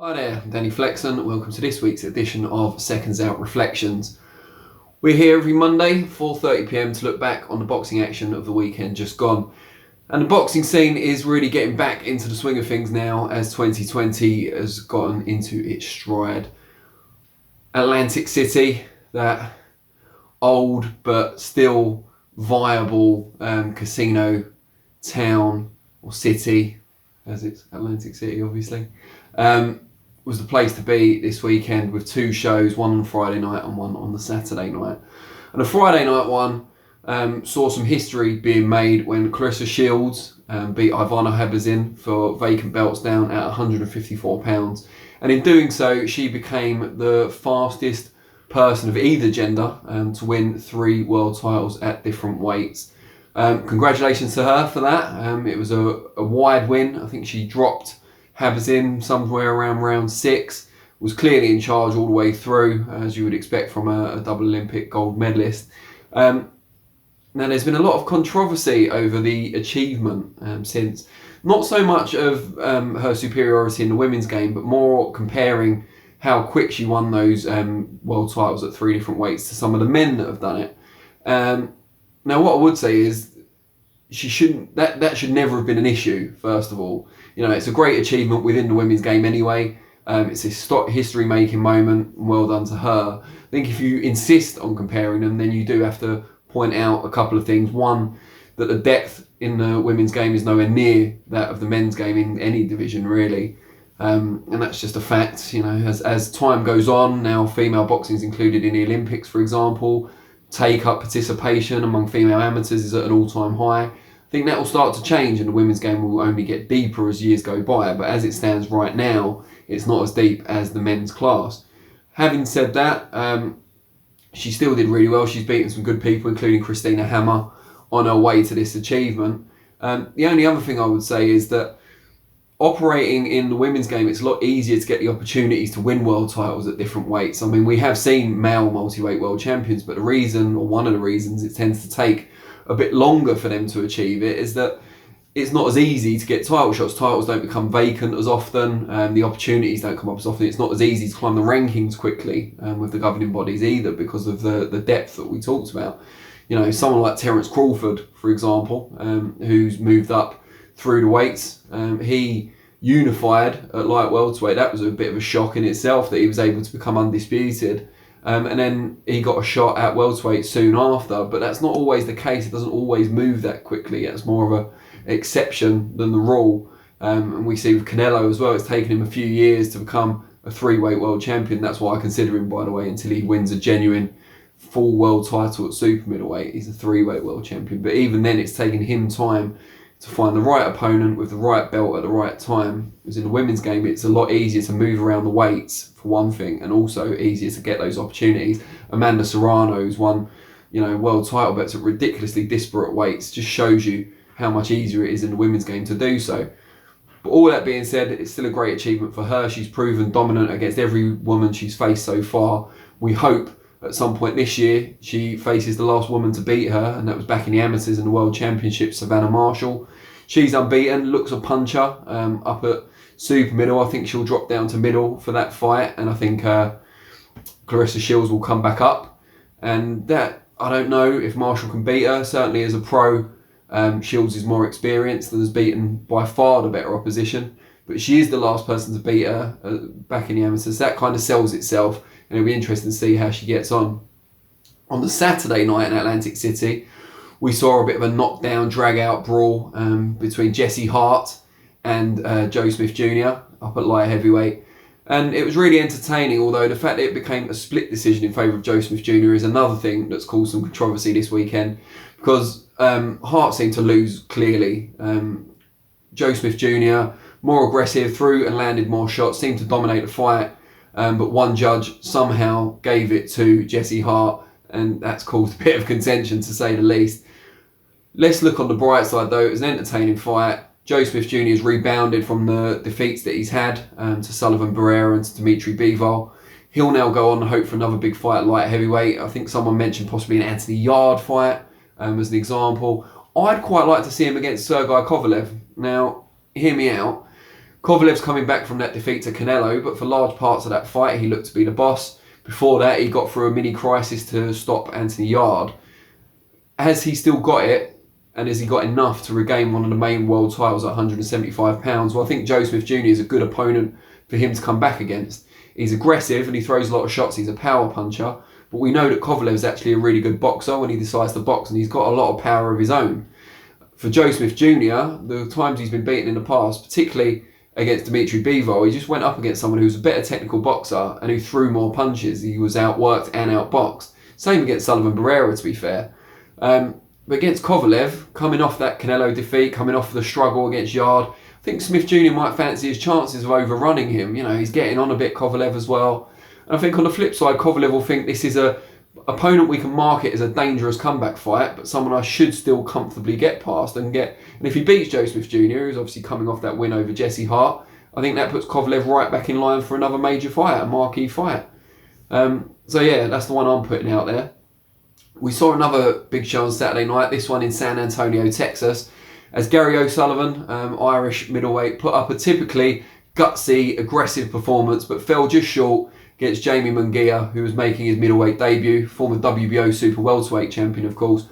Hi there, I'm Danny Flexen. Welcome to this week's edition of SecondsOut ReFLEXions. We're here every Monday, 4:30 p.m, to look back on the boxing action of the weekend just gone. And the boxing scene is really getting back into the swing of things now as 2020 has gotten into its stride. Atlantic City, that old but still viable casino town or city, as it's Atlantic City obviously, was the place to be this weekend with two shows, one on Friday night and one on the Saturday night. And the Friday night one saw some history being made when Claressa Shields beat Ivana Habazin for vacant belts down at 154 pounds. And in doing so, she became the fastest person of either gender to win 3 world titles at different weights. Congratulations to her for that. It was a wide win. I think she dropped Habazin somewhere around round 6, was clearly in charge all the way through, as you would expect from a double Olympic gold medalist. Now there's been a lot of controversy over the achievement since, not so much of her superiority in the women's game, but more comparing how quick she won those world titles at 3 different weights to some of the men that have done it. Now what I would say is she shouldn't. That should never have been an issue. First of all, it's a great achievement within the women's game anyway. It's a history-making moment. Well done to her. I think if you insist on comparing them, then you do have to point out a couple of things. One, that the depth in the women's game is nowhere near that of the men's game in any division really, and that's just a fact. As time goes on, now female boxing is included in the Olympics, for example. Take-up participation among female amateurs is at an all-time high. I think that will start to change and the women's game will only get deeper as years go by, but as it stands right now, it's not as deep as the men's class. Having said that, she still did really well. She's beaten some good people, including Christina Hammer, on her way to this achievement. The only other thing I would say is that operating in the women's game, it's a lot easier to get the opportunities to win world titles at different weights. I mean, we have seen male multi-weight world champions, but the reason, or one of the reasons, it tends to take a bit longer for them to achieve it is that it's not as easy to get title shots. Titles don't become vacant as often. The opportunities don't come up as often. It's not as easy to climb the rankings quickly with the governing bodies either because of the depth that we talked about. Someone like Terence Crawford, for example, who's moved up through the weights. He unified at light welterweight. That was a bit of a shock in itself that he was able to become undisputed. And then he got a shot at welterweight soon after, but that's not always the case. It doesn't always move that quickly. It's more of an exception than the rule. And we see with Canelo as well, it's taken him a few years to become a 3-weight world champion. That's why I consider him, by the way, until he wins a genuine full world title at super middleweight. He's a 3-weight world champion. But even then, it's taken him time to find the right opponent with the right belt at the right time. Because in the women's game, it's a lot easier to move around the weights, for one thing, and also easier to get those opportunities. Amanda Serrano's won, world title bets at ridiculously disparate weights. Just shows you how much easier it is in the women's game to do so. But all that being said, it's still a great achievement for her. She's proven dominant against every woman she's faced so far. We hope at some point this year she faces the last woman to beat her, and that was back in the amateurs in the World Championship, Savannah Marshall. She's unbeaten, looks a puncher up at super middle. I think she'll drop down to middle for that fight, and I think Claressa Shields will come back up. And that, I don't know if Marshall can beat her. Certainly as a pro, Shields is more experienced and has beaten by far the better opposition. But she is the last person to beat her back in the amateurs. That kind of sells itself, and it'll be interesting to see how she gets on. On the Saturday night in Atlantic City, we saw a bit of a knockdown, drag-out brawl between Jesse Hart and Joe Smith Jr. up at light heavyweight. And it was really entertaining, although the fact that it became a split decision in favour of Joe Smith Jr. is another thing that's caused some controversy this weekend, because Hart seemed to lose clearly. Joe Smith Jr., more aggressive, threw and landed more shots, seemed to dominate the fight, but one judge somehow gave it to Jesse Hart, and that's caused a bit of contention, to say the least. Let's look on the bright side though. It was an entertaining fight. Joe Smith Jr. has rebounded from the defeats that he's had to Sullivan Barrera and to Dimitri Bivol. He'll now go on and hope for another big fight at light heavyweight. I think someone mentioned possibly an Anthony Yard fight as an example. I'd quite like to see him against Sergei Kovalev. Now, hear me out. Kovalev's coming back from that defeat to Canelo, but for large parts of that fight, he looked to be the boss. Before that, he got through a mini crisis to stop Anthony Yarde. Has he still got it? And has he got enough to regain one of the main world titles at 175 pounds? Well, I think Joe Smith Jr. is a good opponent for him to come back against. He's aggressive and he throws a lot of shots. He's a power puncher. But we know that Kovalev is actually a really good boxer when he decides to box, and he's got a lot of power of his own. For Joe Smith Jr., the times he's been beaten in the past, particularly against Dimitri Bivol, he just went up against someone who was a better technical boxer and who threw more punches. He was outworked and outboxed. Same against Sullivan Barrera, to be fair. But against Kovalev, coming off that Canelo defeat, coming off the struggle against Yarde, I think Smith Jr. might fancy his chances of overrunning him. You know, he's getting on a bit, Kovalev, as well. And I think on the flip side, Kovalev will think this is a opponent we can market as a dangerous comeback fight, but someone I should still comfortably get past and get. And if he beats Joe Smith Jr., who's obviously coming off that win over Jesse Hart, I think that puts Kovalev right back in line for another major fight, a marquee fight. So yeah, that's the one I'm putting out there. We saw another big show on Saturday night, this one in San Antonio, Texas, as Gary O'Sullivan, Irish middleweight, put up a typically gutsy, aggressive performance, but fell just short against Jamie Munguia, who was making his middleweight debut, former WBO super welterweight champion, of course.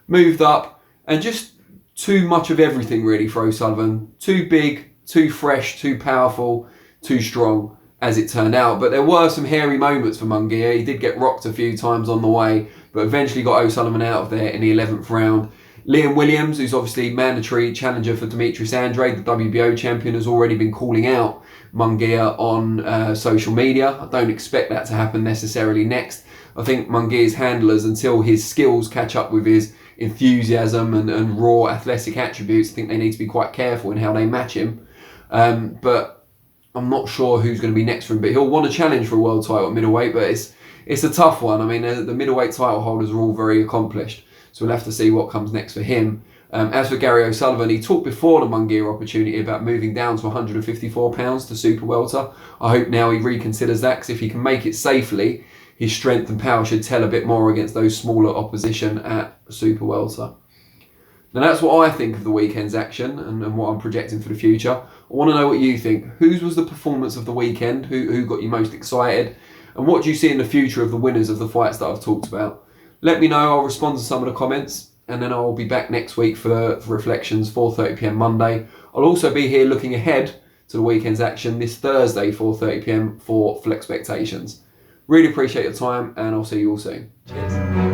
Moved up, and just too much of everything really for O'Sullivan. Too big, too fresh, too powerful, too strong, as it turned out. But there were some hairy moments for Munguia. He did get rocked a few times on the way, but eventually got O'Sullivan out of there in the 11th round. Liam Williams, who's obviously mandatory challenger for Demetrius Andrade, the WBO champion, has already been calling out Munguia on social media. I don't expect that to happen necessarily next. I think Munguia's handlers, until his skills catch up with his enthusiasm and raw athletic attributes, I think they need to be quite careful in how they match him. But I'm not sure who's going to be next for him. But he'll want a challenge for a world title at middleweight, but it's a tough one. I mean, the middleweight title holders are all very accomplished, so we'll have to see what comes next for him. As for Gary O'Sullivan, he talked before the Munguia opportunity about moving down to 154 pounds to super welter. I hope now he reconsiders that, because if he can make it safely, his strength and power should tell a bit more against those smaller opposition at super welter. Now that's what I think of the weekend's action and what I'm projecting for the future. I want to know what you think. Whose was the performance of the weekend? Who got you most excited? And what do you see in the future of the winners of the fights that I've talked about? Let me know. I'll respond to some of the comments. And then I'll be back next week for ReFLEXions, 4:30 PM Monday. I'll also be here looking ahead to the weekend's action this Thursday, 4:30 PM for ReFLEXions. Really appreciate your time, and I'll see you all soon. Cheers.